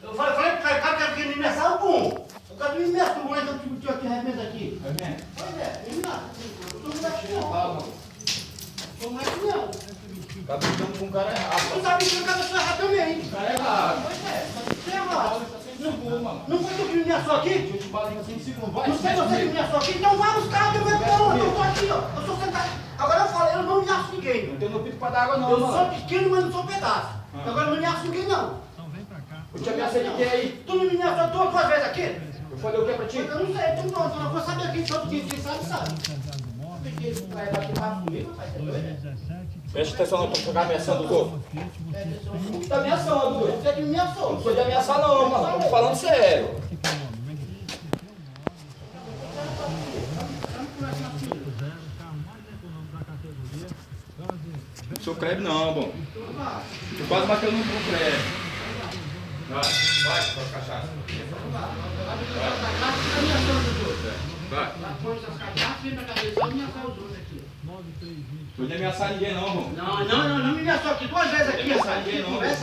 Eu falei pro cara que ele me ameaçar algum. O cara me ameaçou, mas eu tive aqui arrebenta aqui. Pois é, ele me ameaça. Eu tô muito calma. Tô mais não. Tá brigando com um cara errado. Tu tá mexendo com a pessoa errada também. O cara é errado. Pois é, você é errado. Mano. Não foi tu que me ameaçou aqui? Deixa eu te falar em 5 segundos. Vai, Não foi você que me ameaçou aqui? Então vai buscar, eu tô aqui, ó. Eu sou sentado. Agora eu falei, eu não ameaço ninguém. Não tem no pito pra dar água não, Eu mano. sou pequeno, mas não sou pedaço. Agora eu não ameaço ninguém, não. Eu te ameacei de quê aí? Tu não me ameaçou duas vezes aqui? Eu falei o que pra ti? Eu não sei, então pronto, eu não vou saber aqui, todo dia, quem sabe, sabe. Porque ele vai bater papo comigo, vai ser doido. Presta atenção não, pra ficar ameaçando os outros. Tu tá ameaçando, doido. Você que me ameaçou. Não sou de ameaçar não, mano. Tô falando sério. Não sou crédito não, bom. Tu quase bateu no crédito. Vai, com a cachaça. Vai. Tô de ameaçar ninguém não, bom. Não me ameaçou aqui duas vezes aqui. Não ameaçar ninguém não, É